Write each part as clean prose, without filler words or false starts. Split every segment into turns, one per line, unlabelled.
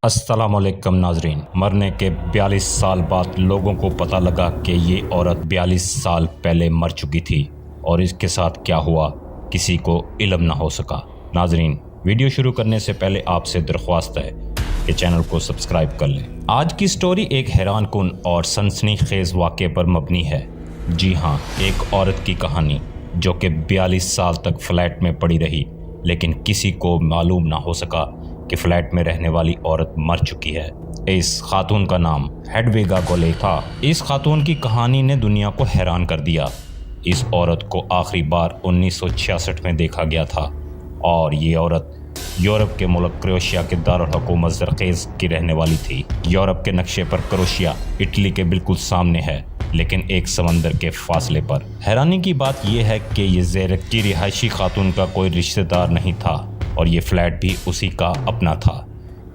السلام علیکم ناظرین، مرنے کے 42 سال بعد لوگوں کو پتہ لگا کہ یہ عورت 42 سال پہلے مر چکی تھی اور اس کے ساتھ کیا ہوا کسی کو علم نہ ہو سکا۔ ناظرین، ویڈیو شروع کرنے سے پہلے آپ سے درخواست ہے کہ چینل کو سبسکرائب کر لیں۔ آج کی سٹوری ایک حیران کن اور سنسنی خیز واقعے پر مبنی ہے۔ جی ہاں، ایک عورت کی کہانی جو کہ 42 سال تک فلیٹ میں پڑی رہی، لیکن کسی کو معلوم نہ ہو سکا کہ فلیٹ میں رہنے والی عورت مر چکی ہے۔ اس خاتون کا نام ہیڈویگا گولے تھا۔ اس خاتون کی کہانی نے دنیا کو حیران کر دیا۔ اس عورت کو آخری بار 1966 میں دیکھا گیا تھا اور یہ عورت یورپ کے ملک کروشیا کے دارالحکومت زرخیز کی رہنے والی تھی۔ یورپ کے نقشے پر کروشیا اٹلی کے بالکل سامنے ہے، لیکن ایک سمندر کے فاصلے پر۔ حیرانی کی بات یہ ہے کہ یہ زیرک کی رہائشی خاتون کا کوئی رشتہ دار نہیں تھا اور یہ فلیٹ بھی اسی کا اپنا تھا،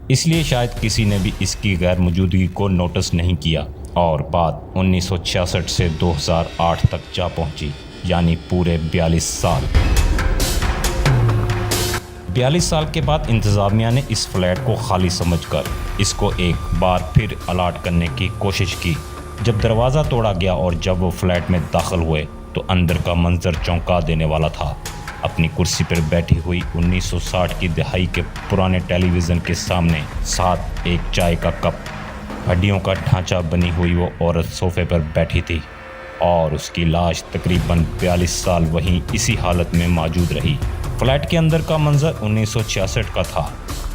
اس لیے شاید کسی نے بھی اس کی غیر موجودگی کو نوٹس نہیں کیا اور بات 1966 سے 2008 تک جا پہنچی، یعنی پورے 42 سال۔ 42 سال کے بعد انتظامیہ نے اس فلیٹ کو خالی سمجھ کر اس کو ایک بار پھر الاٹ کرنے کی کوشش کی۔ جب دروازہ توڑا گیا اور جب وہ فلیٹ میں داخل ہوئے تو اندر کا منظر چونکا دینے والا تھا۔ اپنی کرسی پر بیٹھی ہوئی 1960 کی دہائی کے پرانے ٹیلی ویژن کے سامنے ساتھ ایک چائے کا کپ، ہڈیوں کا ڈھانچہ بنی ہوئی وہ عورت صوفے پر بیٹھی تھی اور اس کی لاش تقریباً 42 سال وہیں اسی حالت میں موجود رہی۔ فلیٹ کے اندر کا منظر 1966 کا تھا،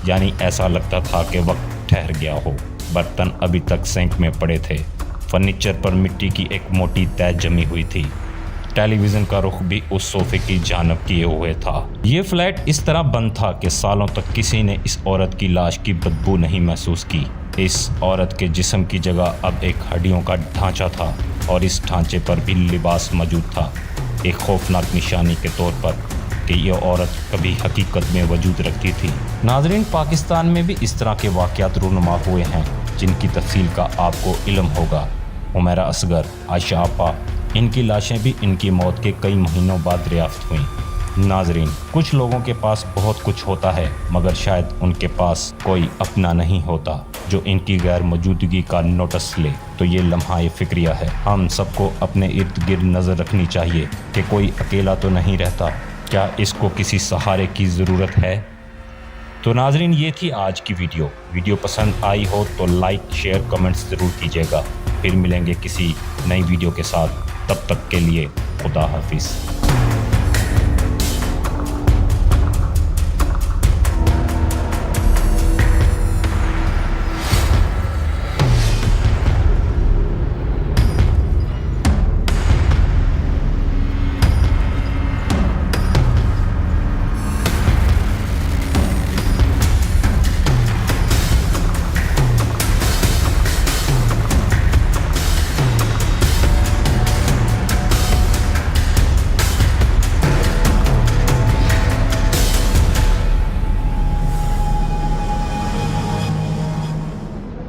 یعنی ایسا لگتا تھا کہ وقت ٹھہر گیا ہو۔ برتن ابھی تک سینک میں پڑے تھے، فرنیچر پر مٹی کی ایک موٹی تہ جمی ہوئی تھی، ٹیلی ویژن کا رخ بھی اس صوفے کی جانب کیے ہوئے تھا۔ یہ فلیٹ اس طرح بند تھا کہ سالوں تک کسی نے اس عورت کی لاش کی بدبو نہیں محسوس کی۔ اس عورت کے جسم کی جگہ اب ایک ہڈیوں کا ڈھانچہ تھا اور اس ڈھانچے پر بھی لباس موجود تھا، ایک خوفناک نشانی کے طور پر کہ یہ عورت کبھی حقیقت میں وجود رکھتی تھی۔ ناظرین، پاکستان میں بھی اس طرح کے واقعات رونما ہوئے ہیں جن کی تفصیل کا آپ کو علم ہوگا۔ حمیرہ اصغر، عائشہ آپا، ان کی لاشیں بھی ان کی موت کے کئی مہینوں بعد دریافت ہوئیں۔ ناظرین، کچھ لوگوں کے پاس بہت کچھ ہوتا ہے مگر شاید ان کے پاس کوئی اپنا نہیں ہوتا جو ان کی غیر موجودگی کا نوٹس لے۔ تو یہ لمحہ فکریہ ہے۔ ہم سب کو اپنے ارد گرد نظر رکھنی چاہیے کہ کوئی اکیلا تو نہیں رہتا، کیا اس کو کسی سہارے کی ضرورت ہے؟ تو ناظرین، یہ تھی آج کی ویڈیو پسند آئی ہو تو لائک، شیئر، کمنٹس ضرور کیجیے گا۔ پھر ملیں گے کسی نئی ویڈیو کے ساتھ، تب تک کے لیے خدا حافظ۔